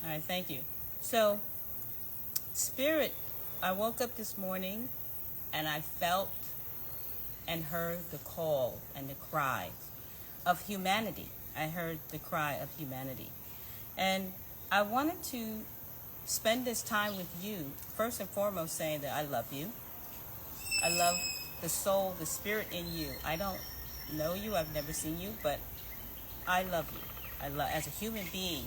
All right, thank you. So, Spirit, I woke up this morning and I felt and heard the call and the cry of humanity. I heard the cry of humanity. And I wanted to spend this time with you, first and foremost, saying that I love you. I love the soul, the spirit in you. I don't know you, I've never seen you, but I love you. As a human being,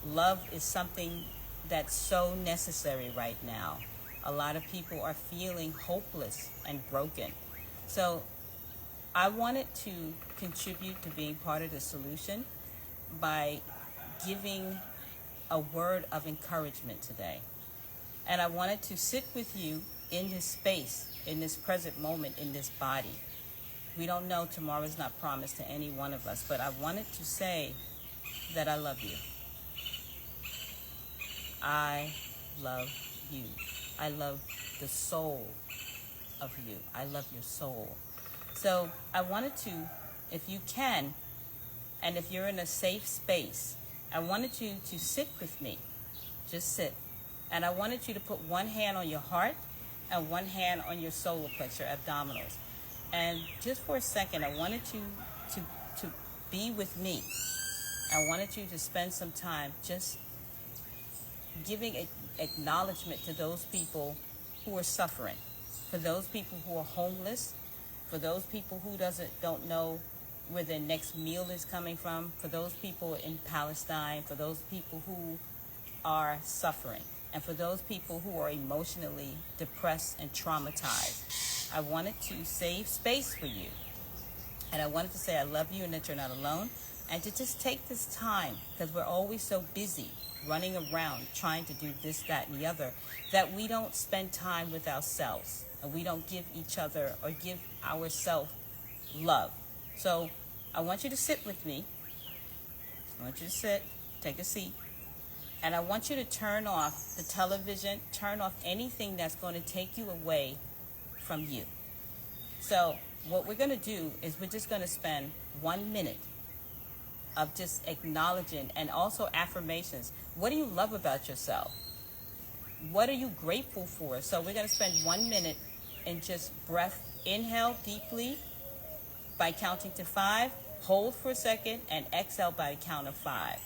love is something that's so necessary right now. A lot of people are feeling hopeless and broken. So I wanted to contribute to being part of the solution by giving a word of encouragement today. And I wanted to sit with you in this space, in this present moment, in this body. We don't know, tomorrow is not promised to any one of us, but I wanted to say that I love you. I love you. I love the soul of you. I love your soul. So I wanted to, if you can, and if you're in a safe space, I wanted you to sit with me. Just sit. And I wanted you to put one hand on your heart and one hand on your solar plexus, your abdominals. And just for a second, I wanted you to be with me. I wanted you to spend some time just giving acknowledgement to those people who are suffering, for those people who are homeless, for those people who don't know where their next meal is coming from, for those people in Palestine, for those people who are suffering, and for those people who are emotionally depressed and traumatized. I wanted to save space for you. And I wanted to say I love you and that you're not alone. And to just take this time, because we're always so busy running around trying to do this, that, and the other, that we don't spend time with ourselves. And we don't give each other or give ourselves love. So I want you to sit with me. I want you to sit, take a seat. And I want you to turn off the television, turn off anything that's going to take you away from you. So what we're going to do is we're just going to spend 1 minute of just acknowledging and also affirmations. What do you love about yourself? What are you grateful for? So we're going to spend 1 minute in just breath. Inhale deeply by counting to 5. Hold for a second and exhale by the count of 5.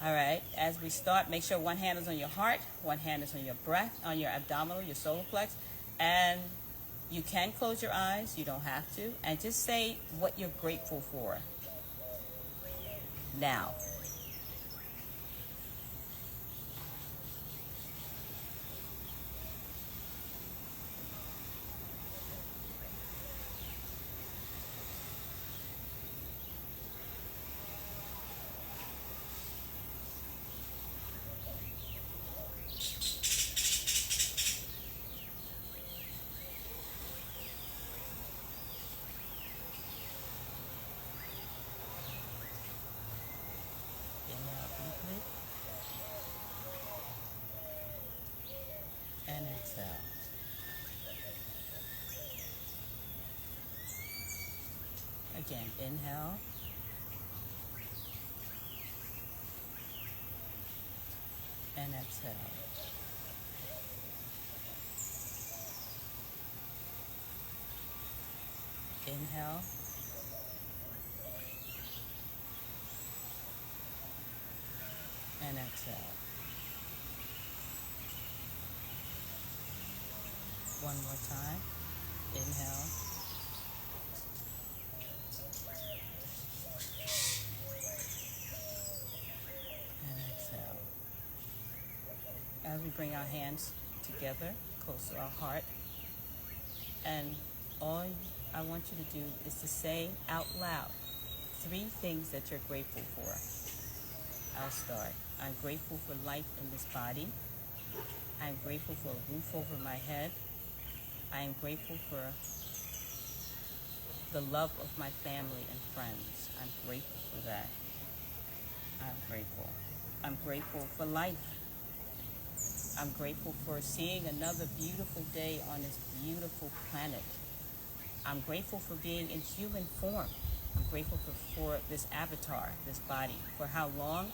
All right, as we start, make sure one hand is on your heart, one hand is on your breath, on your abdominal, your solar plex, and you can close your eyes, you don't have to, and just say what you're grateful for. Now. Inhale deeply. And exhale. Again, inhale. And exhale. Inhale. And exhale. One more time. Inhale. And exhale. As we bring our hands together, close to our heart, and all I want you to do is to say out loud 3 things that you're grateful for. I'll start. I'm grateful for life in this body. I'm grateful for a roof over my head. I am grateful for the love of my family and friends. I'm grateful for that. I'm grateful. I'm grateful for life. I'm grateful for seeing another beautiful day on this beautiful planet. I'm grateful for being in human form. I'm grateful for this avatar, this body, for how long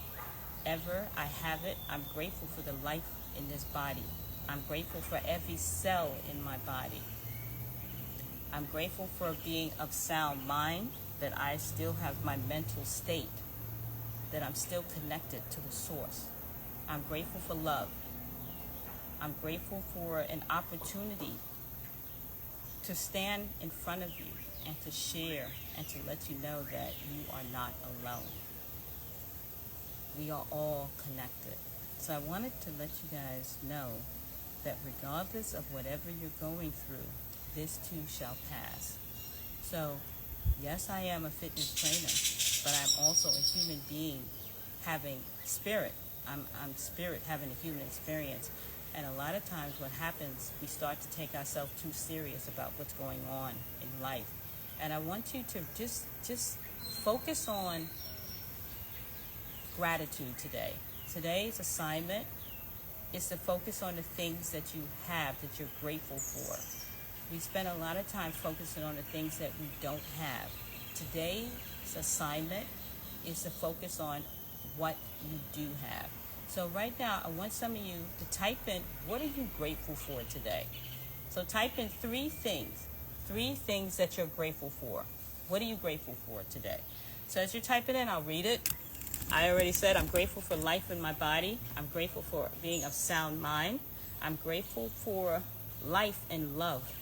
whatever I have it. I'm grateful for the life in this body. I'm grateful for every cell in my body. I'm grateful for being of sound mind, that I still have my mental state, that I'm still connected to the source. I'm grateful for love. I'm grateful for an opportunity to stand in front of you and to share and to let you know that you are not alone. We are all connected. So I wanted to let you guys know that regardless of whatever you're going through, this too shall pass. So, yes, I am a fitness trainer, but I'm also a human being having spirit. I'm spirit having a human experience. And a lot of times what happens, we start to take ourselves too serious about what's going on in life. And I want you to just focus on gratitude today. Today's assignment is to focus on the things that you have, that you're grateful for. We spend a lot of time focusing on the things that we don't have. Today's assignment is to focus on what you do have. So right now, I want some of you to type in, what are you grateful for today? So type in three things that you're grateful for. What are you grateful for today? So as you're typing in, I'll read it. I already said I'm grateful for life in my body. I'm grateful for being of sound mind. I'm grateful for life and love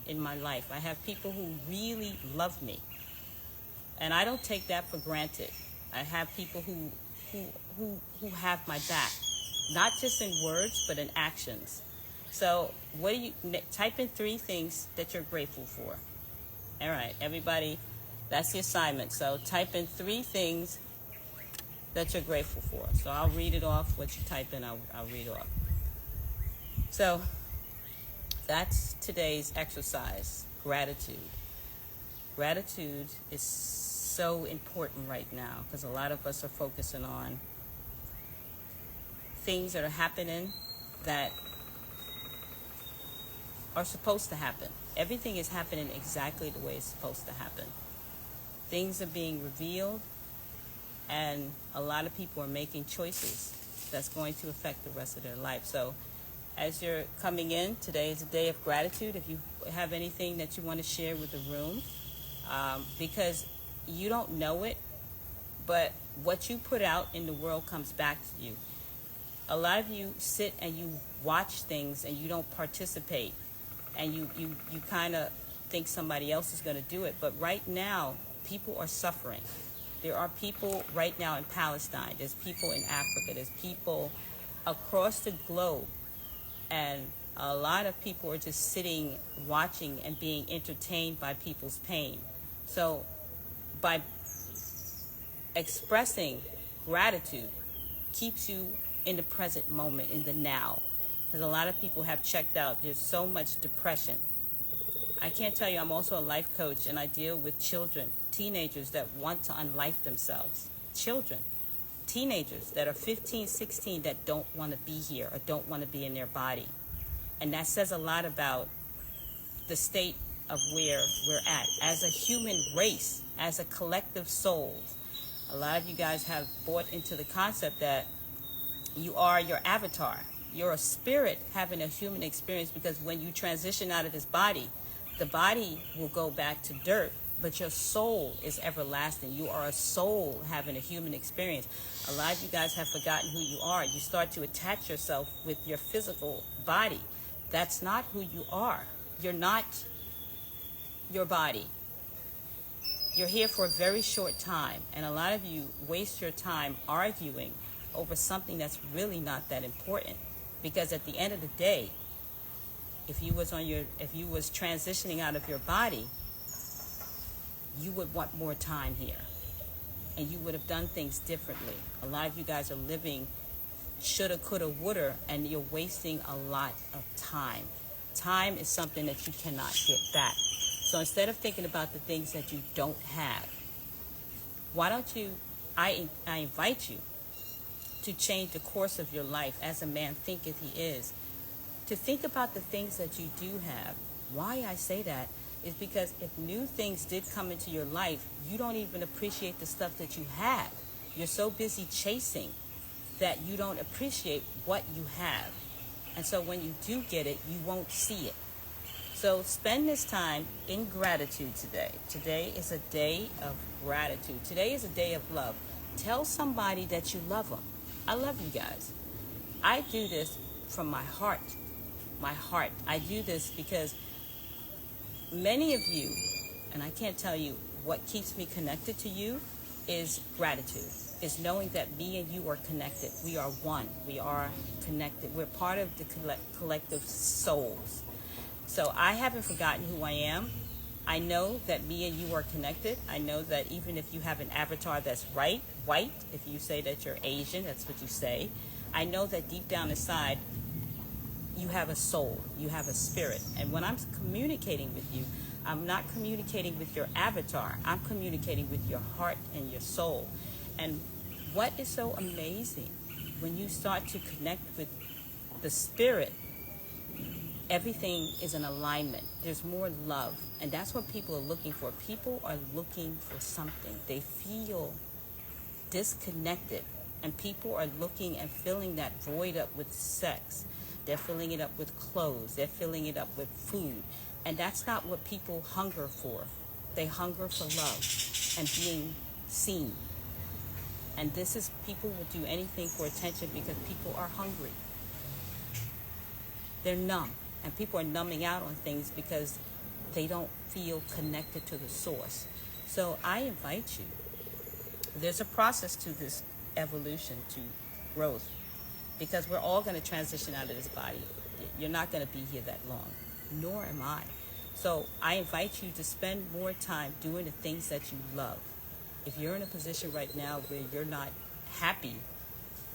in my life. I have people who really love me, and I don't take that for granted. I have people who have my back, not just in words but in actions. So what do you type in three things that you're grateful for? All right, everybody, that's the assignment. So type in three things that you're grateful for. So I'll read it off. What you type in, I'll read off. So that's today's exercise, gratitude. Gratitude is so important right now because a lot of us are focusing on things that are happening that are supposed to happen. Everything is happening exactly the way it's supposed to happen. Things are being revealed, and a lot of people are making choices that's going to affect the rest of their life. So as you're coming in, today is a day of gratitude. If you have anything that you want to share with the room, because you don't know it, but what you put out in the world comes back to you. A lot of you sit and you watch things and you don't participate, and you kind of think somebody else is going to do it. But right now, people are suffering. There are people right now in Palestine. There's people in Africa. There's people across the globe. And a lot of people are just sitting, watching, and being entertained by people's pain. So by expressing gratitude keeps you in the present moment, in the now. Because a lot of people have checked out. There's so much depression. I can't tell you, I'm also a life coach, and I deal with children, teenagers that want to unlife themselves. Children, teenagers that are 15, 16 that don't want to be here or don't want to be in their body. And that says a lot about the state of where we're at as a human race, as a collective soul. A lot of you guys have bought into the concept that you are your avatar. You're a spirit having a human experience, because when you transition out of this body, the body will go back to dirt, but your soul is everlasting. You are a soul having a human experience. A lot of you guys have forgotten who you are. You start to attach yourself with your physical body. That's not who you are. You're not your body. You're here for a very short time, and a lot of you waste your time arguing over something that's really not that important. Because at the end of the day, if you was transitioning out of your body, you would want more time here, and you would have done things differently. A lot of you guys are living shoulda, coulda, woulda, and you're wasting a lot of time. Time is something that you cannot get back. So instead of thinking about the things that you don't have, why don't you, I invite you to change the course of your life as a man thinketh he is, to think about the things that you do have. Why I say that is because if new things did come into your life, you don't even appreciate the stuff that you have. You're so busy chasing that you don't appreciate what you have. And so when you do get it, you won't see it. So spend this time in gratitude today. Today is a day of gratitude. Today is a day of love. Tell somebody that you love them. I love you guys. I do this from my heart. My heart. I do this because many of you, and I can't tell you what keeps me connected to you, is gratitude. Is knowing that me and you are connected. We are one. We are connected. We're part of the collective souls. So I haven't forgotten who I am. I know that me and you are connected. I know that even if you have an avatar that's white, if you say that you're Asian, that's what you say. I know that deep down inside, you have a soul, you have a spirit. And when I'm communicating with you, I'm not communicating with your avatar. I'm communicating with your heart and your soul. And what is so amazing, when you start to connect with the spirit, everything is in alignment. There's more love. And that's what people are looking for. People are looking for something. They feel disconnected. And people are looking and filling that void up with sex. They're filling it up with clothes. They're filling it up with food. And that's not what people hunger for. They hunger for love and being seen. And this is, people will do anything for attention because people are hungry. They're numb. And people are numbing out on things because they don't feel connected to the source. So I invite you. There's a process to this evolution, to growth, because we're all going to transition out of this body. You're not going to be here that long, nor am I. So I invite you to spend more time doing the things that you love. If you're in a position right now where you're not happy,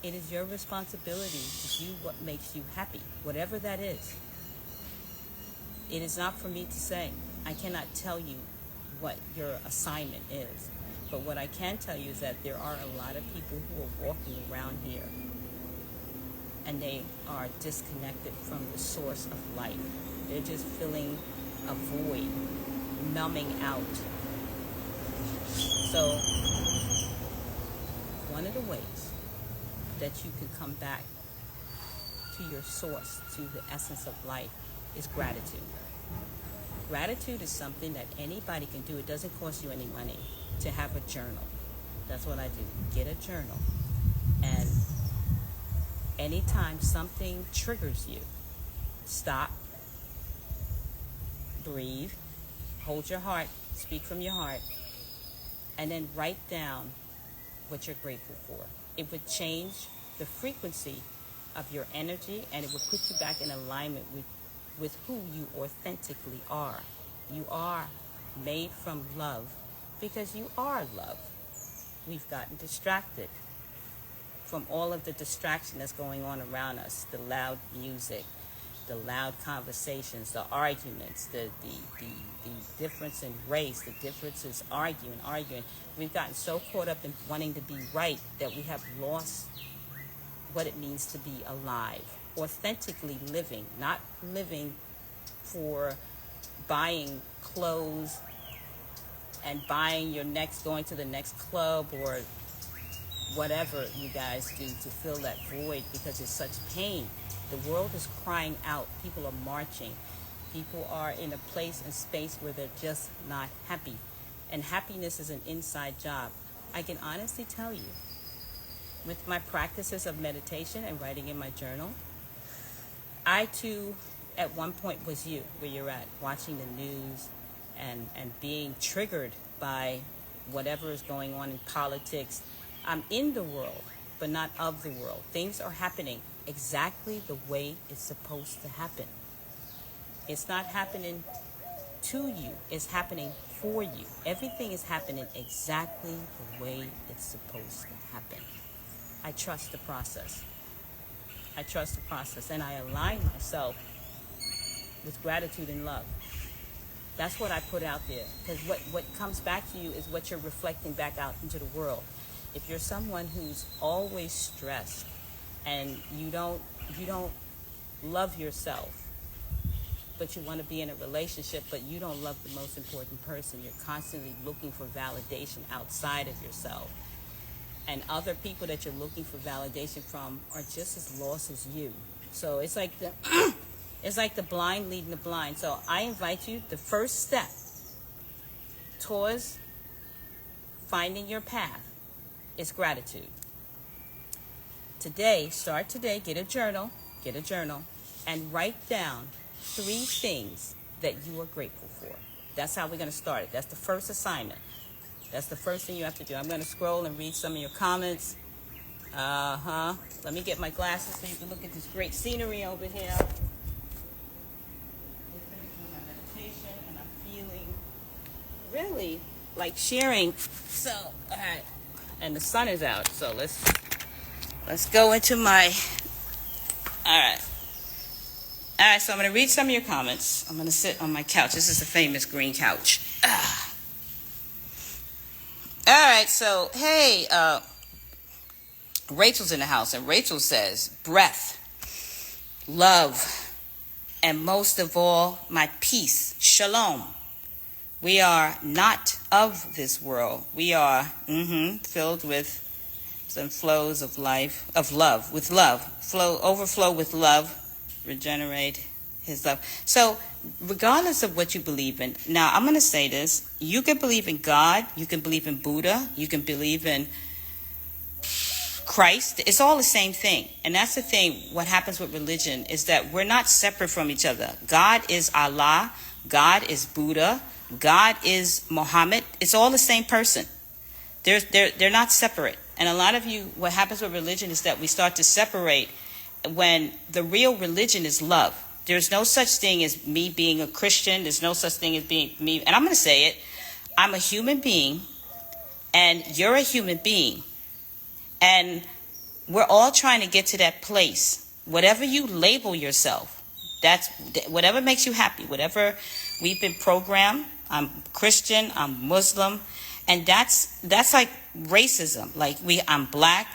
it is your responsibility to do what makes you happy, whatever that is. It is not for me to say. I cannot tell you what your assignment is. But what I can tell you is that there are a lot of people who are walking around here and they are disconnected from the source of life. They're just filling a void, numbing out. So one of the ways that you can come back to your source, to the essence of life, is gratitude. Gratitude is something that anybody can do. It doesn't cost you any money to have a journal. That's what I do. Get a journal. And anytime something triggers you, stop, breathe, hold your heart, speak from your heart, and then write down what you're grateful for. It would change the frequency of your energy, and it would put you back in alignment with who you authentically are. You are made from love because you are love. We've gotten distracted from all of the distraction that's going on around us, the loud music, the loud conversations, the arguments, the difference in race, the differences, arguing. We've gotten so caught up in wanting to be right that we have lost what it means to be alive, authentically living, not living for buying clothes and going to the next club or whatever you guys do to fill that void, because it's such pain. The world is crying out. People are marching. People are in a place and space where they're just not happy. And happiness is an inside job. I can honestly tell you, with my practices of meditation and writing in my journal, I too, at one point, was you, where you're at, watching the news and being triggered by whatever is going on in politics. I'm in the world, but not of the world. Things are happening exactly the way it's supposed to happen. It's not happening to you. It's happening for you. Everything is happening exactly the way it's supposed to happen. I trust the process. I trust the process, and I align myself with gratitude and love. That's what I put out there, because what comes back to you is what you're reflecting back out into the world. If you're someone who's always stressed and you don't love yourself, but you want to be in a relationship, but you don't love the most important person, you're constantly looking for validation outside of yourself, and other people that you're looking for validation from are just as lost as you. So it's like the it's like the blind leading the blind. So I invite you, the first step towards finding your path is gratitude. Start today, get a journal, and write down 3 things that you are grateful for. That's how we're going to start it. That's the first assignment. That's the first thing you have to do. I'm going to scroll and read some of your comments. Let me get my glasses so you can look at this great scenery over here. Just finishing my meditation, and I'm feeling really like sharing. So, all right. And the sun is out, so let's go into my, all right, so I'm going to read some of your comments. I'm going to sit on my couch. This is a famous green couch. All right, so, hey, Rachel's in the house, and Rachel says, breath, love, and most of all, my peace, shalom. We are not of this world. We are filled with some flows of life, of love, with love, overflow with love, regenerate his love. So regardless of what you believe in, now I'm going to say this, you can believe in God, you can believe in Buddha, you can believe in Christ. It's all the same thing. And that's the thing, what happens with religion is that we're not separate from each other. God is Allah, God is Buddha, God is Muhammad. It's all the same person. They're not separate. And a lot of you, what happens with religion is that we start to separate when the real religion is love. There's no such thing as me being a Christian. There's no such thing as being me. And I'm going to say it. I'm a human being, and you're a human being. And we're all trying to get to that place. Whatever you label yourself, that's whatever makes you happy, whatever we've been programmed. I'm Christian, I'm Muslim, and that's like racism. Like I'm black,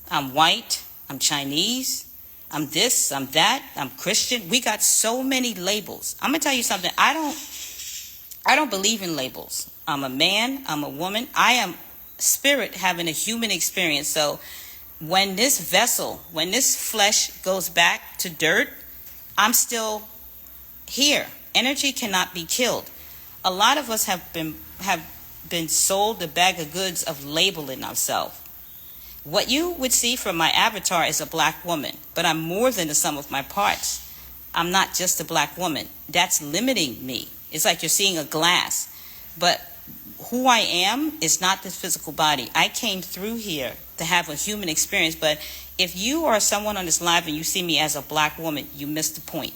I'm white, I'm Chinese, I'm this, I'm that, I'm Christian. We got so many labels. I'm gonna tell you something. I don't believe in labels. I'm a man, I'm a woman, I am spirit having a human experience. So when this vessel, when this flesh goes back to dirt, I'm still here. Energy cannot be killed. A lot of us have been sold the bag of goods of labeling ourselves. What you would see from my avatar is a black woman, but I'm more than the sum of my parts. I'm not just a black woman. That's limiting me. It's like you're seeing a glass. But who I am is not this physical body. I came through here to have a human experience, but if you are someone on this live and you see me as a black woman, you missed the point.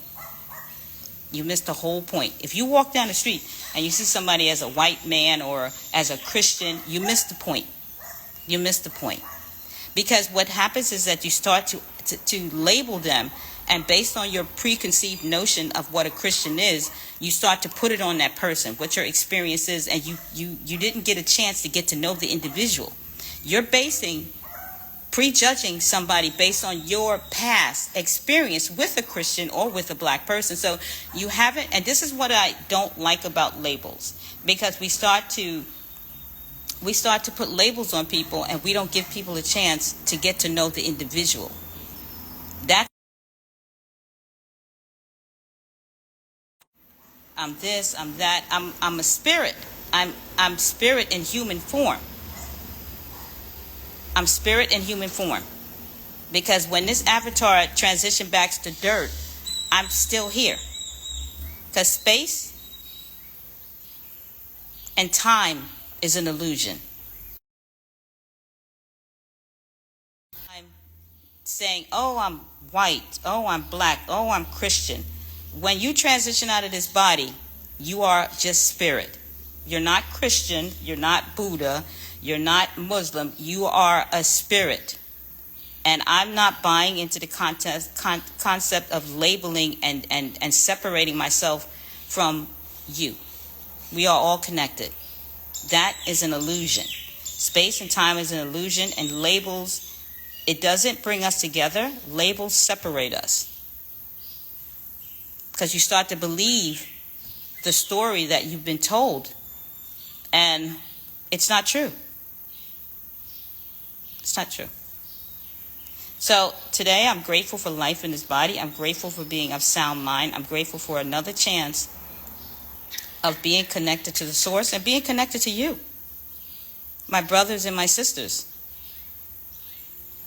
You missed the whole point. If you walk down the street and you see somebody as a white man or as a Christian, you missed the point. You missed the point. Because what happens is that you start to label them, and based on your preconceived notion of what a Christian is, you start to put it on that person, what your experience is, and you didn't get a chance to get to know the individual. You're prejudging somebody based on your past experience with a Christian or with a black person. So you haven't, and this is what I don't like about labels, because we start to put labels on people and we don't give people a chance to get to know the individual. I'm this, I'm that, I'm a spirit. I'm spirit in human form. I'm spirit in human form. Because when this avatar transitioned back to dirt, I'm still here. Because space and time is an illusion. I'm saying, oh, I'm white, oh, I'm black, oh, I'm Christian. When you transition out of this body, you are just spirit. You're not Christian, you're not Buddha, you're not Muslim, you are a spirit. And I'm not buying into the concept of labeling and separating myself from you. We are all connected. That is an illusion. Space and time is an illusion, and labels, it doesn't bring us together. Labels separate us. Because you start to believe the story that you've been told, and it's not true. It's not true. So today I'm grateful for life in this body. I'm grateful for being of sound mind. I'm grateful for another chance of being connected to the source and being connected to you, my brothers and my sisters.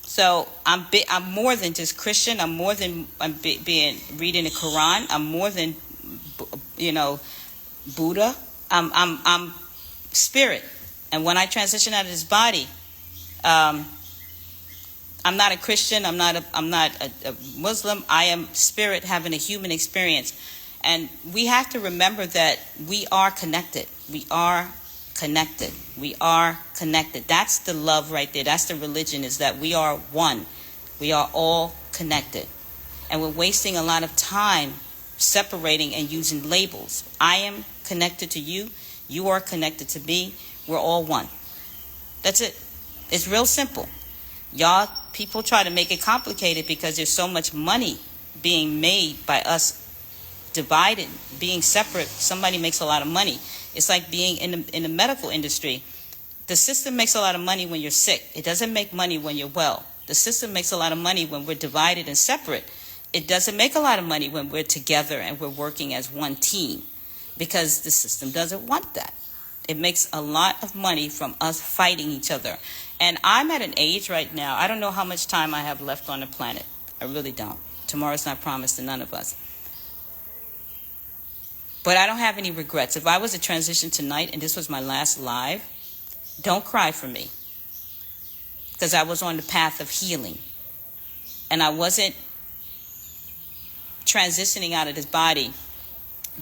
So I'm more than just Christian. I'm more than reading the Quran. I'm more than Buddha. I'm spirit. And when I transition out of this body, I'm not a Christian. I'm not a Muslim. I am spirit having a human experience. And we have to remember that we are connected. We are connected. We are connected. That's the love right there. That's the religion, is that we are one. We are all connected. And we're wasting a lot of time separating and using labels. I am connected to you. You are connected to me. We're all one. That's it. It's real simple. Y'all, people try to make it complicated because there's so much money being made by us divided, being separate. Somebody makes a lot of money. It's like being in the medical industry. The system makes a lot of money when you're sick. It doesn't make money when you're well. The system makes a lot of money when we're divided and separate. It doesn't make a lot of money when we're together and we're working as one team, because the system doesn't want that. It makes a lot of money from us fighting each other. And I'm at an age right now, I don't know how much time I have left on the planet. I really don't. Tomorrow's not promised to none of us. But I don't have any regrets. If I was to transition tonight and this was my last live, don't cry for me. Because I was on the path of healing. And I wasn't transitioning out of this body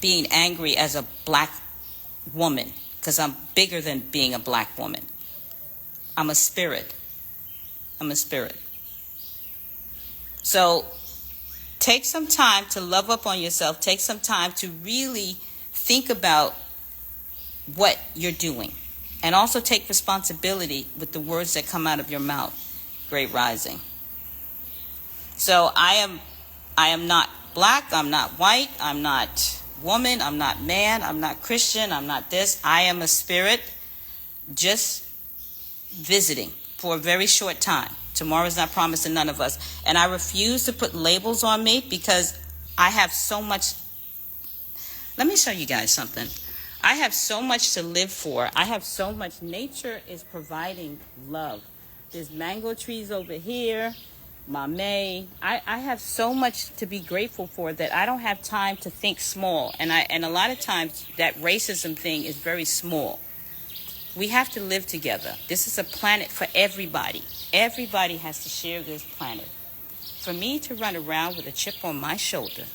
being angry as a black woman. Because I'm bigger than being a black woman. I'm a spirit. I'm a spirit. So take some time to love up on yourself. Take some time to really think about what you're doing. And also take responsibility with the words that come out of your mouth. Great rising. So I am not black. I'm not white. I'm not woman. I'm not man. I'm not Christian. I'm not this. I am a spirit just visiting for a very short time. Tomorrow is not promised to none of us. And I refuse to put labels on me because I have so much. Let me show you guys something. I have so much to live for. I have so much. Nature is providing love. There's mango trees over here. Mame. I have so much to be grateful for that I don't have time to think small. And a lot of times that racism thing is very small. We have to live together. This is a planet for everybody. Everybody has to share this planet. For me to run around with a chip on my shoulder,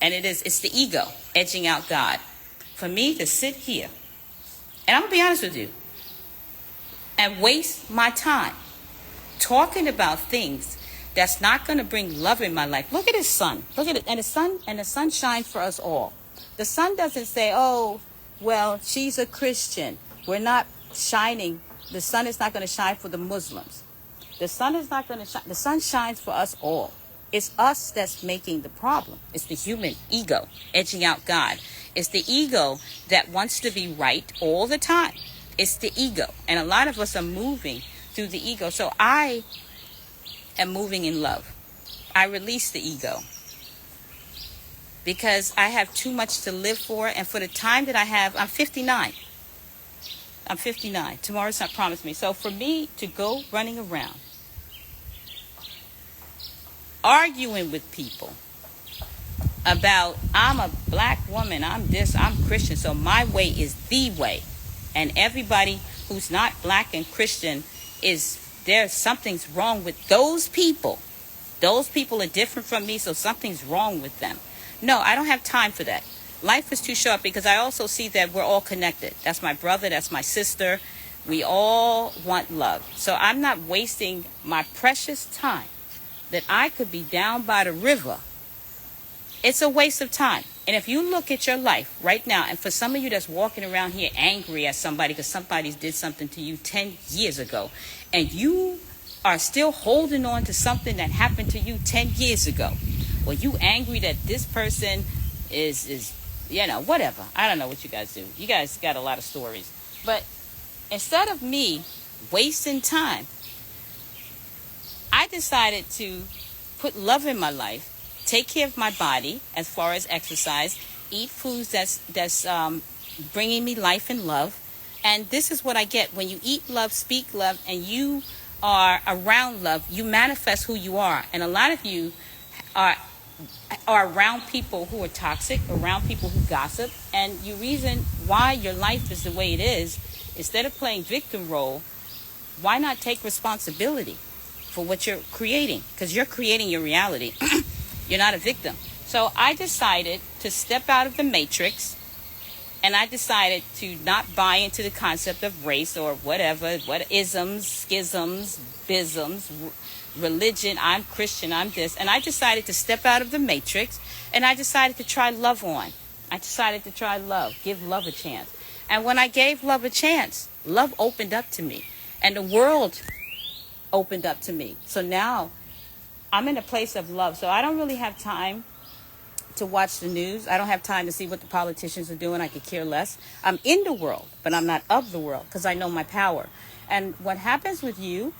and it's the ego edging out God. For me to sit here, and I'm going to be honest with you, and waste my time talking about things that's not going to bring love in my life. Look at his sun. Look at it. And the sun shines for us all. The sun doesn't say, oh, well, she's a Christian. We're not shining. The sun is not going to shine for the Muslims. The sun is not going to shine. The sun shines for us all. It's us that's making the problem. It's the human ego edging out God. It's the ego that wants to be right all the time. It's the ego. And a lot of us are moving through the ego. So I am moving in love. I release the ego because I have too much to live for. And for the time that I have, I'm 59. I'm 59. Tomorrow's not promised me. So for me to go running around arguing with people about I'm a black woman, I'm this, I'm Christian, so my way is the way, and everybody who's not black and Christian something's wrong with those people. Those people are different from me, so something's wrong with them. No, I don't have time for that. Life is too short, because I also see that we're all connected. That's my brother, that's my sister. We all want love. So I'm not wasting my precious time that I could be down by the river. It's a waste of time. And if you look at your life right now, and for some of you that's walking around here angry at somebody because somebody did something to you 10 years ago, and you are still holding on to something that happened to you 10 years ago, well, you angry that this person is whatever. I don't know what you guys do. You guys got a lot of stories. But instead of me wasting time I decided to put love in my life, take care of my body as far as exercise, eat foods that's bringing me life and love. And this is what I get. When you eat love, speak love, and you are around love, you manifest who you are. And a lot of you are around people who are toxic, around people who gossip, and you reason why your life is the way it is. Instead of playing victim role, why not take responsibility for what you're creating? Because you're creating your reality. You're not a victim. So I decided to step out of the matrix, and I decided to not buy into the concept of race or whatever, what isms, schisms, bisms, religion. I'm Christian, I'm this. And I decided to step out of the matrix, and I decided to try love on. I decided to try love, give love a chance. And when I gave love a chance, love opened up to me, and the world opened up to me. So now I'm in a place of love. So I don't really have time to watch the news. I don't have time to see what the politicians are doing. I could care less. I'm in the world, but I'm not of the world, because I know my power. And what happens with you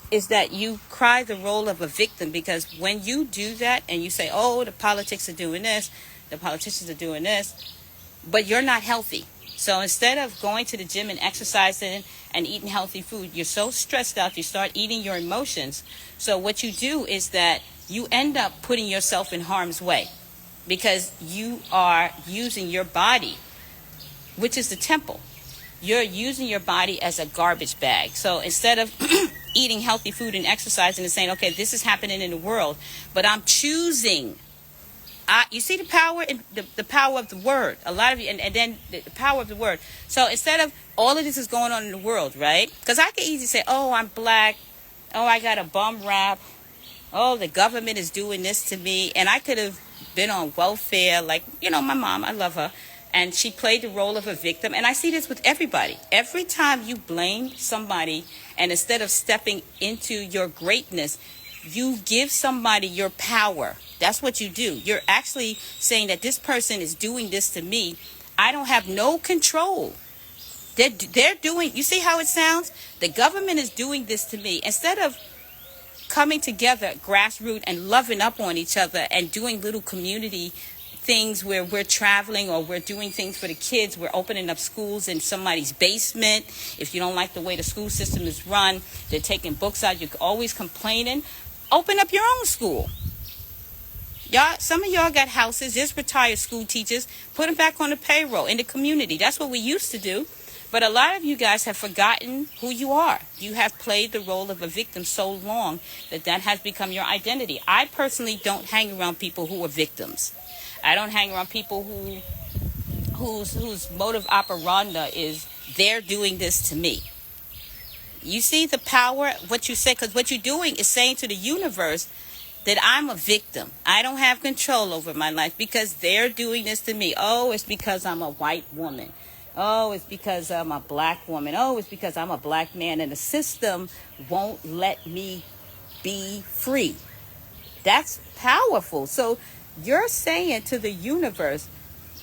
is that you cry the role of a victim, because when you do that and you say, oh, the politics are doing this, the politicians are doing this, but you're not healthy. So instead of going to the gym and exercising and eating healthy food, you're so stressed out, you start eating your emotions. So what you do is that you end up putting yourself in harm's way, because you are using your body, which is the temple. You're using your body as a garbage bag. So instead of eating healthy food and exercising and saying, okay, this is happening in the world, but I'm choosing. You see the power in the power of the word. A lot of you, and then the power of the word. So instead of all of this is going on in the world, right? Because I could easily say, oh, I'm black. Oh, I got a bum rap. Oh, the government is doing this to me. And I could have been on welfare, like, my mom, I love her. And she played the role of a victim. And I see this with everybody. Every time you blame somebody, and instead of stepping into your greatness, you give somebody your power. That's what you do. You're actually saying that this person is doing this to me. I don't have no control. They're doing, you see how it sounds? The government is doing this to me. Instead of coming together, grassroots, and loving up on each other and doing little community things where we're traveling, or we're doing things for the kids. We're opening up schools in somebody's basement. If you don't like the way the school system is run, they're taking books out. You're always complaining. Open up your own school. Y'all, some of y'all got houses, just retired school teachers, put them back on the payroll in the community. That's what we used to do. But a lot of you guys have forgotten who you are. You have played the role of a victim so long that has become your identity. I personally don't hang around people who are victims. I don't hang around people whose motive operandi is they're doing this to me. You see the power, what you say, because what you're doing is saying to the universe that I'm a victim. I don't have control over my life because they're doing this to me. Oh, it's because I'm a white woman. Oh, it's because I'm a black woman. Oh, it's because I'm a black man, and the system won't let me be free. That's powerful. So you're saying to the universe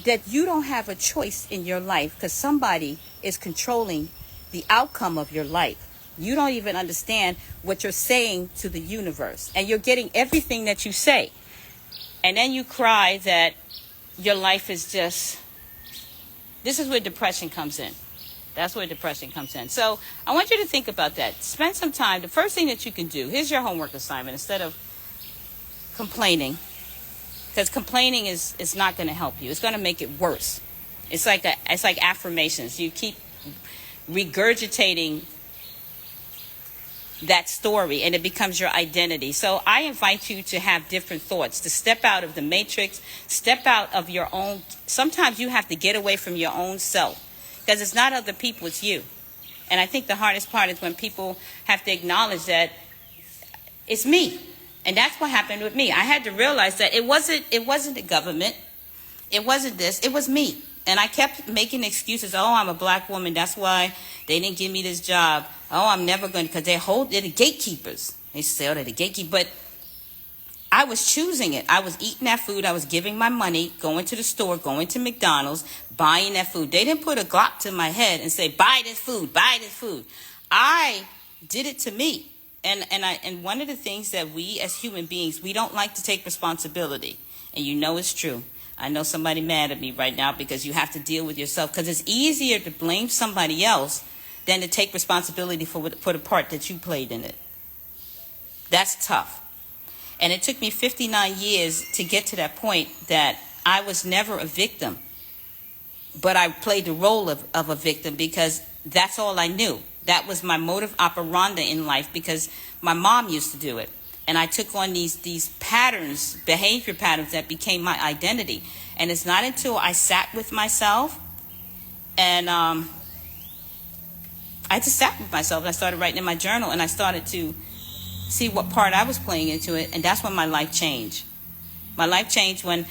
that you don't have a choice in your life because somebody is controlling the outcome of your life. You don't even understand what you're saying to the universe, and you're getting everything that you say. And then you cry that your life is just... This is where depression comes in. That's where depression comes in. So I want you to think about that. Spend some time. The first thing that you can do, here's your homework assignment. Instead of complaining, because complaining is not going to help you. It's going to make it worse. It's like affirmations. You keep regurgitating that story, and it becomes your identity. So I invite you to have different thoughts, to step out of the matrix, step out of your own. Sometimes you have to get away from your own self, because it's not other people, it's you. And I think the hardest part is when people have to acknowledge that it's me. And that's what happened with me. I had to realize that it wasn't the government. It wasn't this. It was me. And I kept making excuses. Oh, I'm a black woman. That's why they didn't give me this job. Oh, I'm never going to, because they're the gatekeepers. They say, oh, they're the gatekeepers. But I was choosing it. I was eating that food. I was giving my money, going to the store, going to McDonald's, buying that food. They didn't put a Glock to my head and say, buy this food, buy this food. I did it to me. And one of the things that we as human beings, we don't like to take responsibility. And you know it's true. I know somebody mad at me right now because you have to deal with yourself, because it's easier to blame somebody else than to take responsibility for the part that you played in it. That's tough. And it took me 59 years to get to that point that I was never a victim, but I played the role of a victim because that's all I knew. That was my modus operandi in life because my mom used to do it. And I took on these patterns, behavior patterns that became my identity. And it's not until I sat with myself and I just sat with myself and I started writing in my journal and I started to see what part I was playing into it. And that's when my life changed. My life changed when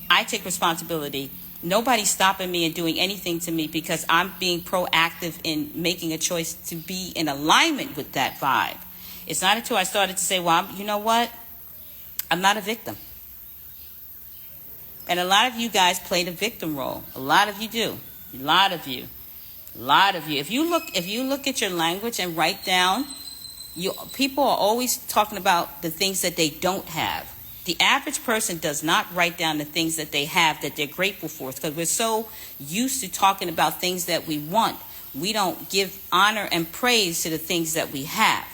I take responsibility. Nobody's stopping me and doing anything to me because I'm being proactive in making a choice to be in alignment with that vibe. It's not until I started to say, well, you know what? I'm not a victim. And a lot of you guys play the victim role. A lot of you do. A lot of you. A lot of you. If you look at your language and write down, people are always talking about the things that they don't have. The average person does not write down the things that they have that they're grateful for, because we're so used to talking about things that we want. We don't give honor and praise to the things that we have.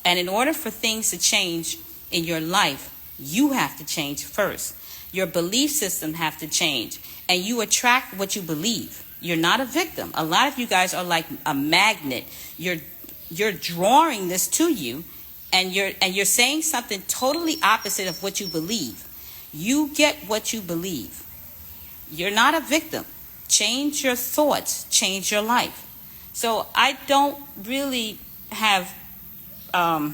And in order for things to change in your life, you have to change first. Your belief system have to change, and you attract what you believe. You're not a victim. A lot of you guys are like a magnet. You're drawing this to you. And you're saying something totally opposite of what you believe. You get what you believe. You're not a victim. Change your thoughts. Change your life. So I don't really have, I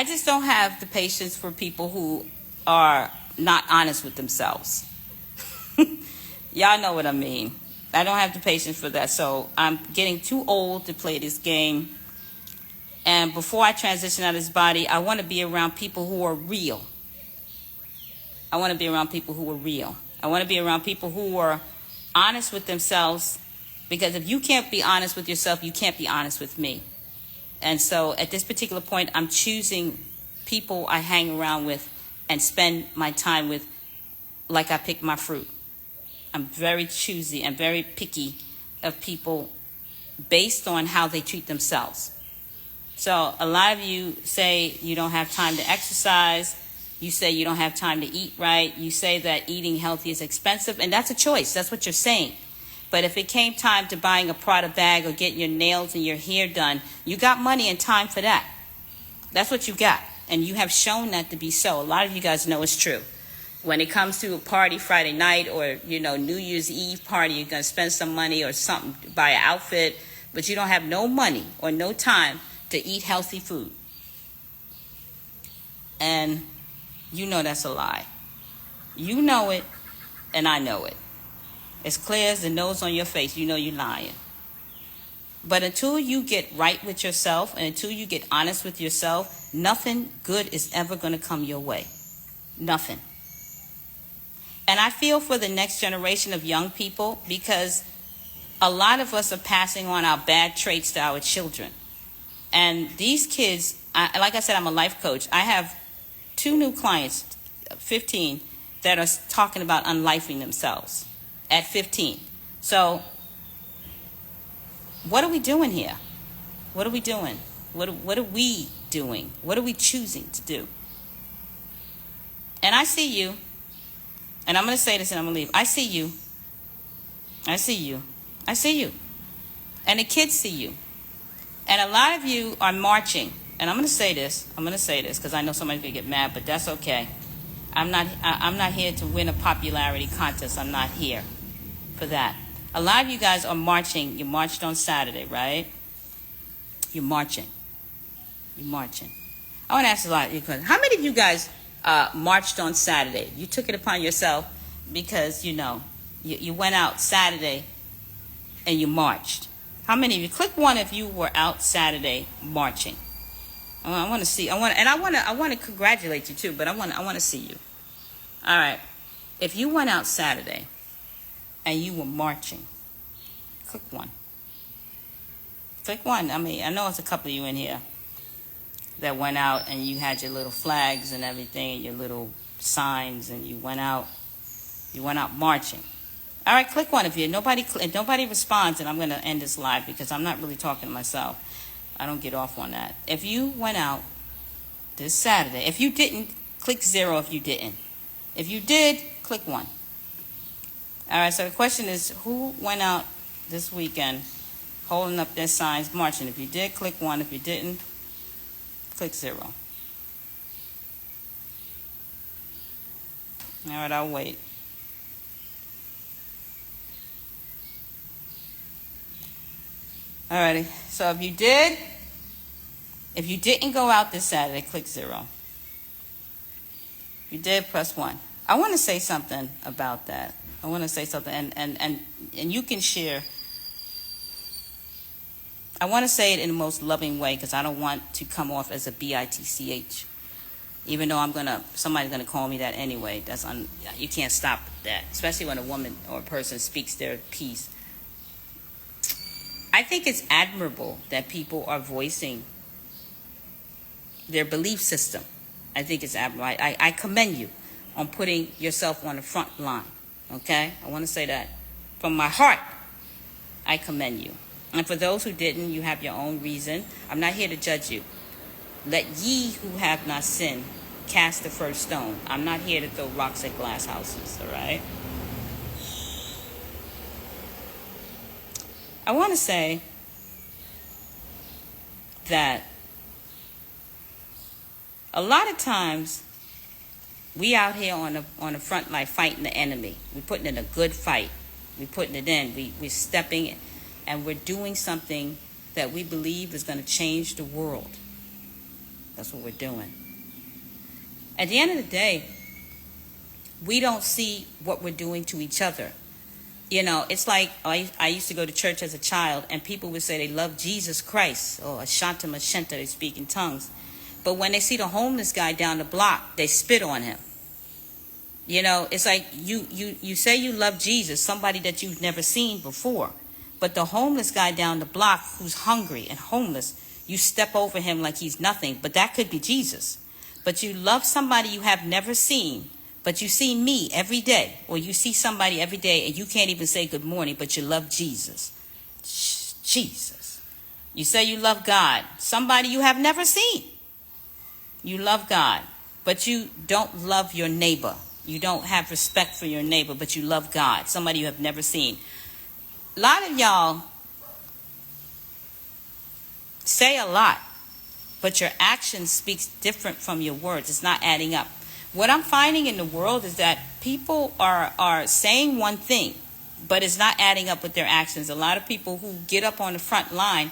just don't have the patience for people who are not honest with themselves. Y'all know what I mean. I don't have the patience for that. So I'm getting too old to play this game. And before I transition out of this body, I want to be around people who are real. I want to be around people who are real. I want to be around people who are honest with themselves, because if you can't be honest with yourself, you can't be honest with me. And so at this particular point, I'm choosing people I hang around with and spend my time with like I pick my fruit. I'm very choosy and very picky of people based on how they treat themselves. So a lot of you say you don't have time to exercise. You say you don't have time to eat right. You say that eating healthy is expensive, and that's a choice. That's what you're saying. But if it came time to buying a Prada bag or getting your nails and your hair done, you got money and time for that. That's what you got, and you have shown that to be so. A lot of you guys know it's true. When it comes to a party Friday night or, New Year's Eve party, you're going to spend some money or something, buy an outfit, but you don't have no money or no time to eat healthy food. And you know that's a lie. You know it, and I know it. As clear as the nose on your face, you know you're lying. But until you get right with yourself and until you get honest with yourself, nothing good is ever going to come your way. Nothing. And I feel for the next generation of young people, because a lot of us are passing on our bad traits to our children. And these kids, like I said, I'm a life coach. I have 2 new clients, 15, that are talking about unlifing themselves at 15. So what are we doing here? What are we doing? What are we doing? What are we choosing to do? And I see you. And I'm going to say this and I'm going to leave. I see you. I see you. I see you. And the kids see you. And a lot of you are marching. And I'm going to say this. Because I know somebody's going to get mad, but that's okay. I'm not here to win a popularity contest. I'm not here for that. A lot of you guys are marching. You marched on Saturday, right? You're marching. You're marching. I want to ask a lot of you questions. How many of you guys marched on Saturday? You took it upon yourself because, you went out Saturday and you marched. How many of you? Click 1 if you were out Saturday marching. I want to see. I want to congratulate you too, but I want to see you. All right. If you went out Saturday and you were marching, click 1. Click one. I mean, I know it's a couple of you in here that went out and you had your little flags and everything, your little signs, and you went out marching. All right, click one. If nobody responds, and I'm going to end this live because I'm not really talking to myself. I don't get off on that. If you went out this Saturday, if you didn't, click 0 if you didn't. If you did, click 1. All right, so the question is, who went out this weekend holding up their signs, marching? If you did, click 1. If you didn't, click 0. All right, I'll wait. All righty, so if you didn't go out this Saturday, click 0. If you did, press 1. I want to say something about that. I want to say something, and you can share. I want to say it in the most loving way because I don't want to come off as a bitch. Even though somebody's gonna call me that anyway. You can't stop that, especially when a woman or a person speaks their piece. I think it's admirable that people are voicing their belief system. I think it's admirable. I commend you on putting yourself on the front line. Okay? I want to say that from my heart. I commend you. And for those who didn't, you have your own reason. I'm not here to judge you. Let ye who have not sinned cast the first stone. I'm not here to throw rocks at glass houses, all right? I want to say that a lot of times we out here on the front line fighting the enemy. We're putting in a good fight. We're putting it in. We're stepping in, and we're doing something that we believe is going to change the world. That's what we're doing. At the end of the day, we don't see what we're doing to each other. You know, it's like I used to go to church as a child, and people would say they love Jesus Christ, or Ashanta Mashenta, they speak in tongues. But when they see the homeless guy down the block, they spit on him. You know, it's like you say you love Jesus, somebody that you've never seen before. But the homeless guy down the block who's hungry and homeless, you step over him like he's nothing. But that could be Jesus. But you love somebody you have never seen. But you see me every day, or you see somebody every day, and you can't even say good morning, but you love Jesus. Jesus. You say you love God. Somebody you have never seen. You love God, but you don't love your neighbor. You don't have respect for your neighbor, but you love God. Somebody you have never seen. A lot of y'all say a lot, but your action speaks different from your words. It's not adding up. What I'm finding in the world is that people are saying one thing, but it's not adding up with their actions. A lot of people who get up on the front line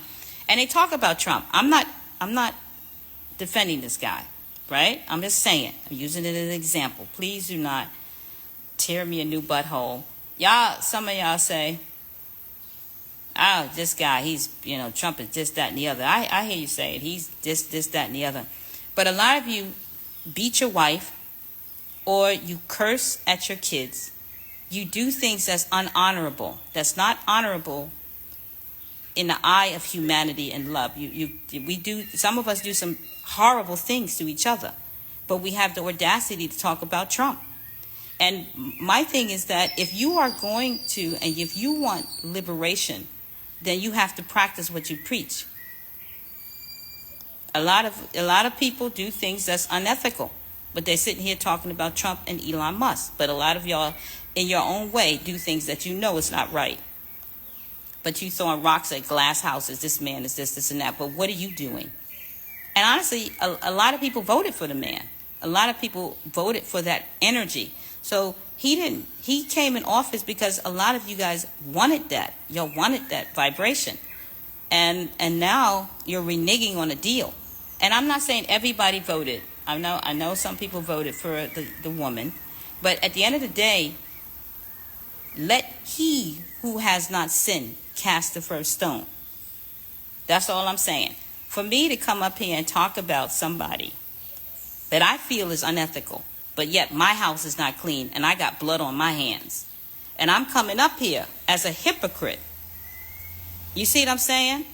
and they talk about Trump. I'm not defending this guy, right? I'm just saying. I'm using it as an example. Please do not tear me a new butthole. Some of y'all say, oh, this guy, Trump is this, that, and the other. I hear you say it. He's this, that, and the other. But a lot of you beat your wife, or you curse at your kids. You do things that's unhonorable. That's not honorable in the eye of humanity and love. Some of us do some horrible things to each other, but we have the audacity to talk about Trump. And my thing is that if you are going to, and if you want liberation, then you have to practice what you preach. A lot of people do things that's unethical, but they're sitting here talking about Trump and Elon Musk. But a lot of y'all, in your own way, do things that you know is not right. But you throwing rocks at glass houses. This man is this, and that. But what are you doing? And honestly, a lot of people voted for the man. A lot of people voted for that energy. So he came in office because a lot of you guys wanted that. Y'all wanted that vibration. And now you're reneging on a deal. And I'm not saying everybody voted. I know some people voted for the woman. But at the end of the day, let he who has not sinned cast the first stone. That's all I'm saying. For me to come up here and talk about somebody that I feel is unethical, but yet my house is not clean and I got blood on my hands, and I'm coming up here as a hypocrite. You see what I'm saying?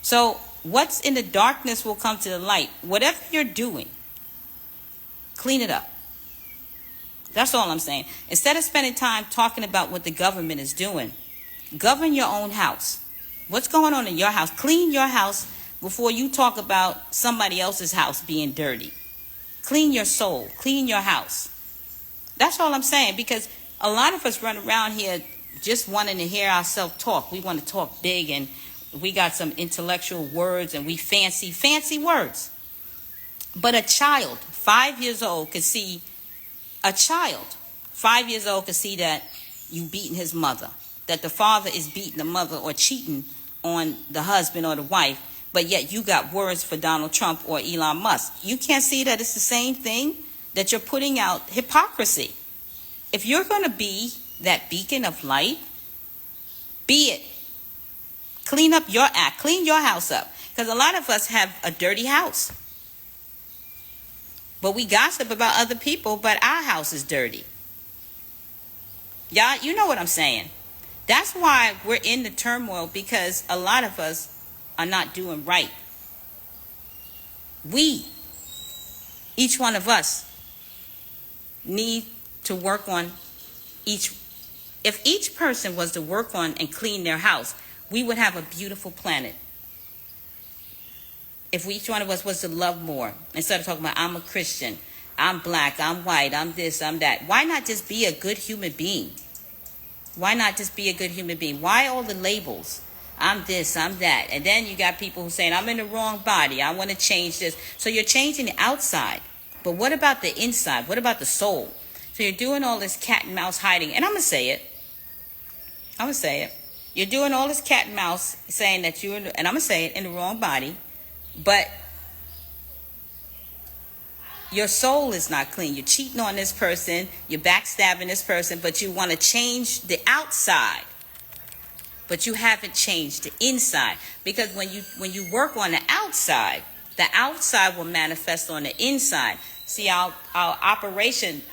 So what's in the darkness will come to the light. Whatever you're doing, clean it up. That's all I'm saying. Instead of spending time talking about what the government is doing, govern your own house. What's going on in your house? Clean your house before you talk about somebody else's house being dirty. Clean your soul. Clean your house. That's all I'm saying, because a lot of us run around here just wanting to hear ourselves talk. We want to talk big, and we got some intellectual words, and we fancy words. But a child, 5 years old, could see that you beating his mother, that the father is beating the mother or cheating on the husband or the wife, but yet you got words for Donald Trump or Elon Musk. You can't see that it's the same thing, that you're putting out hypocrisy. If you're going to be that beacon of light, be it. Clean up your act. Clean your house up. Because a lot of us have a dirty house. But we gossip about other people, but our house is dirty. Y'all, you know what I'm saying. That's why we're in the turmoil, because a lot of us are not doing right. Each one of us, need to work on if each person was to work on and clean their house, we would have a beautiful planet. If each one of us was to love more, instead of talking about I'm a Christian, I'm black, I'm white, I'm this, I'm that. Why not just be a good human being? Why not just be a good human being? Why all the labels? I'm this, I'm that. And then you got people who saying, I'm in the wrong body, I want to change this. So you're changing the outside. But what about the inside? What about the soul? So you're doing all this cat and mouse hiding. And I'm going to say it. You're doing all this cat and mouse saying that you're, and I'm going to say it, in the wrong body. But your soul is not clean. You're cheating on this person. You're backstabbing this person. But you want to change the outside. But you haven't changed the inside. Because when you work on the outside will manifest on the inside. See, our operation,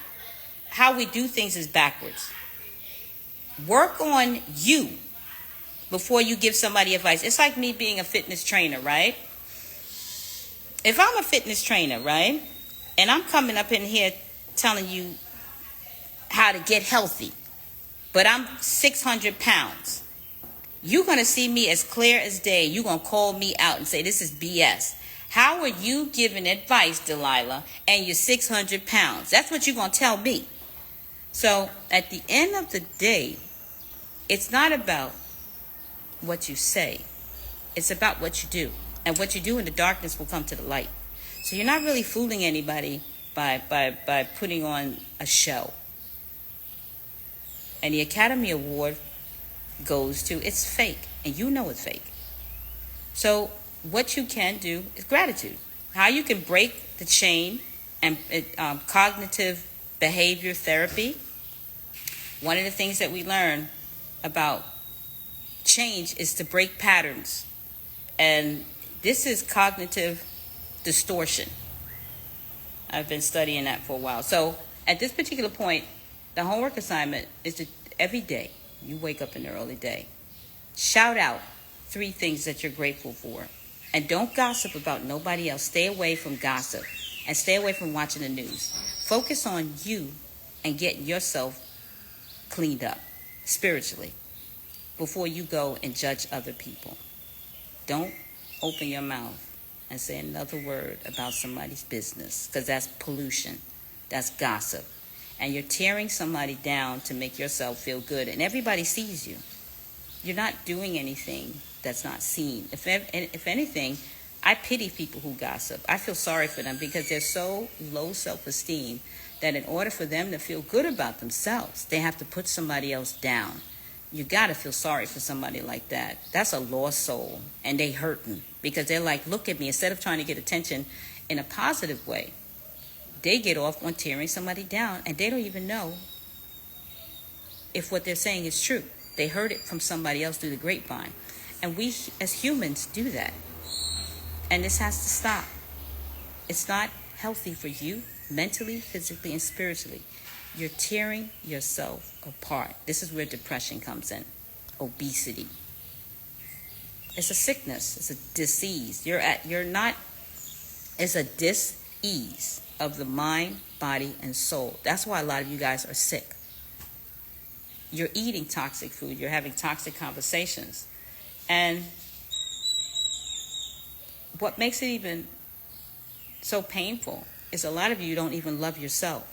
how we do things is backwards. Work on you before you give somebody advice. It's like me being a fitness trainer, right? If I'm a fitness trainer, right, and I'm coming up in here telling you how to get healthy, but I'm 600 pounds, you're going to see me as clear as day. You're going to call me out and say, this is BS. How are you giving advice, Delilah, and you're 600 pounds? That's what you're going to tell me. So at the end of the day, it's not about what you say. It's about what you do. And what you do in the darkness will come to the light. So you're not really fooling anybody by putting on a show. And the Academy Award goes to, it's fake. And you know it's fake. So what you can do is gratitude. How you can break the chain and cognitive behavior therapy. One of the things that we learn about change is to break patterns. And this is cognitive distortion. I've been studying that for a while. So at this particular point, the homework assignment is to, every day, you wake up in the early day, shout out 3 things that you're grateful for. And don't gossip about nobody else. Stay away from gossip. And stay away from watching the news. Focus on you and getting yourself cleaned up spiritually before you go and judge other people. Don't open your mouth and say another word about somebody's business, because that's pollution. That's gossip. And you're tearing somebody down to make yourself feel good. And everybody sees you. You're not doing anything that's not seen. If anything, I pity people who gossip. I feel sorry for them because they're so low self-esteem that in order for them to feel good about themselves, they have to put somebody else down. You got to feel sorry for somebody like that. That's a lost soul, and they hurting because they're like, look at me. Instead of trying to get attention in a positive way, they get off on tearing somebody down, and they don't even know if what they're saying is true. They heard it from somebody else through the grapevine. And we as humans do that. And this has to stop. It's not healthy for you mentally, physically, and spiritually. You're tearing yourself apart. This is where depression comes in. Obesity. It's a sickness. It's a disease. It's a dis-ease of the mind, body, and soul. That's why a lot of you guys are sick. You're eating toxic food. You're having toxic conversations. And what makes it even so painful is a lot of you don't even love yourself.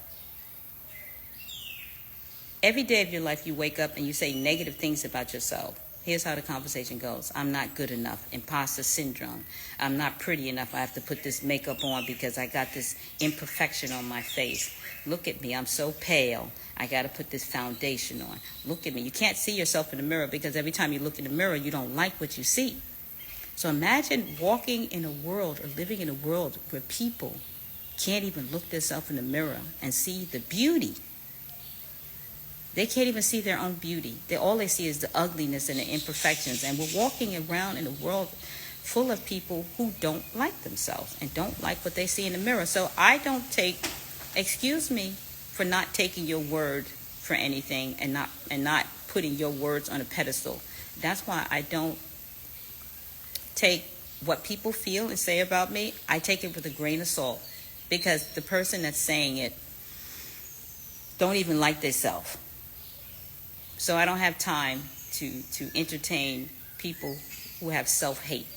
Every day of your life you wake up and you say negative things about yourself. Here's how the conversation goes. I'm not good enough. Imposter syndrome. I'm not pretty enough. I have to put this makeup on because I got this imperfection on my face. Look at me. I'm so pale. I got to put this foundation on. Look at me. You can't see yourself in the mirror because every time you look in the mirror, you don't like what you see. So imagine walking in a world or living in a world where people can't even look themselves in the mirror and see the beauty. They can't even see their own beauty. All they see is the ugliness and the imperfections. And we're walking around in a world full of people who don't like themselves and don't like what they see in the mirror. So I don't excuse me for not taking your word for anything and not putting your words on a pedestal. That's why I don't take what people feel and say about me. I take it with a grain of salt because the person that's saying it don't even like themselves. So I don't have time to entertain people who have self-hate.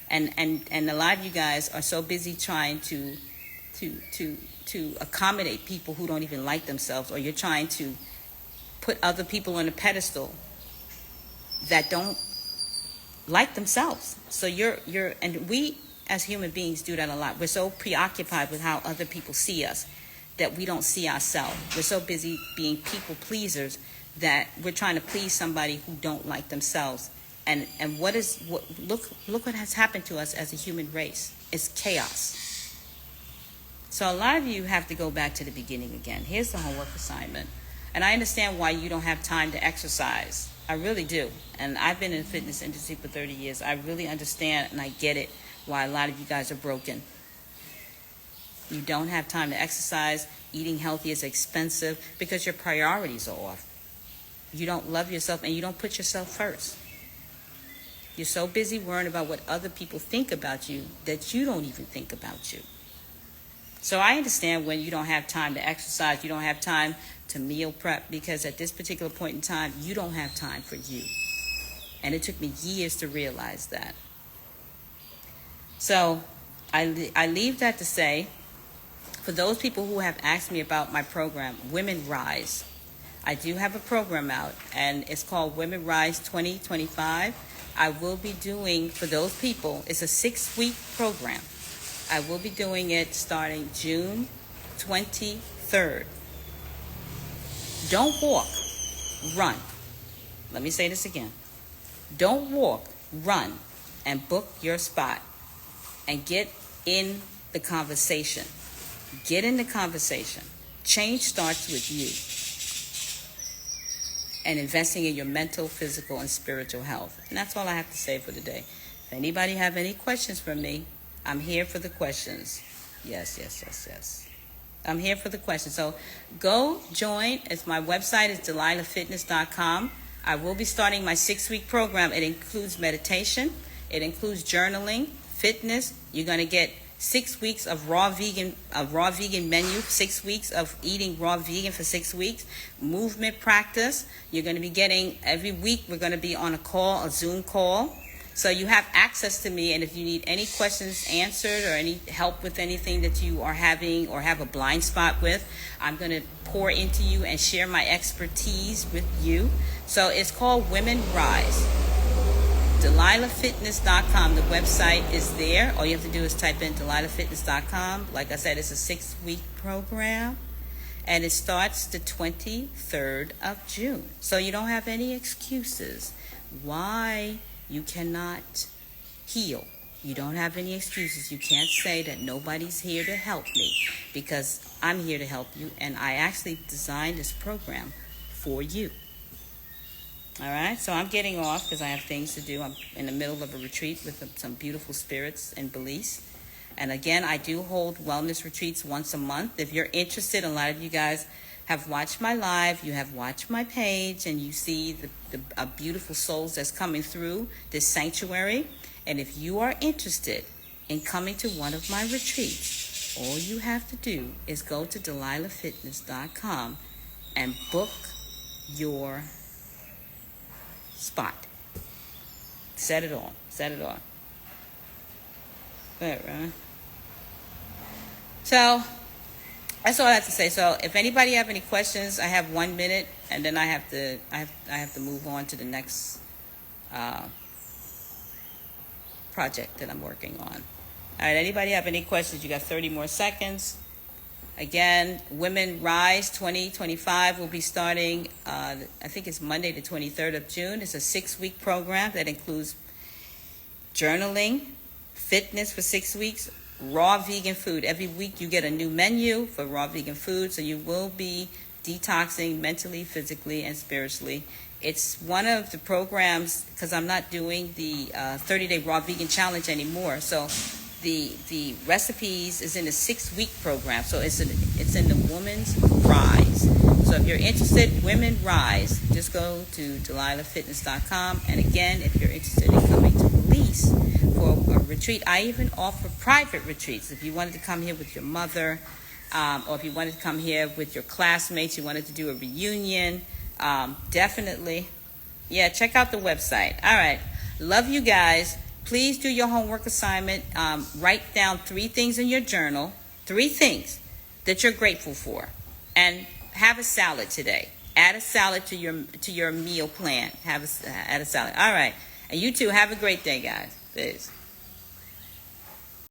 And a lot of you guys are so busy trying to accommodate people who don't even like themselves, or you're trying to put other people on a pedestal that don't like themselves. So and we as human beings do that a lot. We're so preoccupied with how other people see us that we don't see ourselves. We're so busy being people pleasers that we're trying to please somebody who don't like themselves. And look what has happened to us as a human race. It's chaos. So a lot of you have to go back to the beginning again. Here's the homework assignment. And I understand why you don't have time to exercise. I really do. And I've been in the fitness industry for 30 years. I really understand and I get it why a lot of you guys are broken. You don't have time to exercise. Eating healthy is expensive because your priorities are off. You don't love yourself and you don't put yourself first. You're so busy worrying about what other people think about you that you don't even think about you. So I understand when you don't have time to exercise, you don't have time to meal prep, because at this particular point in time, you don't have time for you. And it took me years to realize that. So I leave that to say, for those people who have asked me about my program, Women Rise, I do have a program out, and it's called Women Rise 2025. I will be doing, for those people, it's a 6-week program. I will be doing it starting June 23rd. Don't walk, run. Let me say this again. Don't walk, run, and book your spot. And get in the conversation. Get in the conversation. Change starts with you. And investing in your mental, physical, and spiritual health. And that's all I have to say for today. If anybody have any questions for me, I'm here for the questions. Yes. I'm here for the questions. So go join. My website is DelilahFitness.com. I will be starting my 6-week program. It includes meditation. It includes journaling, fitness. You're going to get 6 weeks of raw vegan menu, 6 weeks of eating raw vegan for 6 weeks, movement practice. You're going to be getting, every week we're going to be on a Zoom call. So you have access to me, and if you need any questions answered or any help with anything that you are having or have a blind spot with, I'm going to pour into you and share my expertise with you. So it's called Women Rise. DelilahFitness.com. The website is there. All you have to do is type in DelilahFitness.com. Like I said, it's a 6-week program, and it starts the 23rd of June. So you don't have any excuses why you cannot heal. You don't have any excuses. You can't say that nobody's here to help me, because I'm here to help you, and I actually designed this program for you. All right, so I'm getting off because I have things to do. I'm in the middle of a retreat with some beautiful spirits in Belize. And again, I do hold wellness retreats once a month. If you're interested, a lot of you guys have watched my live, you have watched my page, and you see the beautiful souls that's coming through this sanctuary. And if you are interested in coming to one of my retreats, all you have to do is go to DelilahFitness.com and book your spot. Set it on. Set it on. Right, right. So that's all I have to say. So if anybody have any questions, I have 1 minute, and then I have to move on to the next project that I'm working on. All right. Anybody have any questions? You got 30 more seconds. Again, Women Rise 2025 will be starting, I think it's Monday the 23rd of June. It's a 6-week program that includes journaling, fitness for 6 weeks, raw vegan food. Every week you get a new menu for raw vegan food, so you will be detoxing mentally, physically, and spiritually. It's one of the programs, because I'm not doing the 30-day raw vegan challenge anymore, so the recipes is in a 6-week program, so it's in the Women's Rise. So if you're interested, Women Rise, just go to DelilahFitness.com. And again, if you're interested in coming to Belize for a retreat, I even offer private retreats. If you wanted to come here with your mother, or if you wanted to come here with your classmates, you wanted to do a reunion, definitely, yeah, check out the website. All right, love you guys. Please do your homework assignment. Write down 3 things in your journal, 3 things that you're grateful for, and have a salad today. Add a salad to your meal plan. Add a salad. All right, and you too. Have a great day, guys. Peace.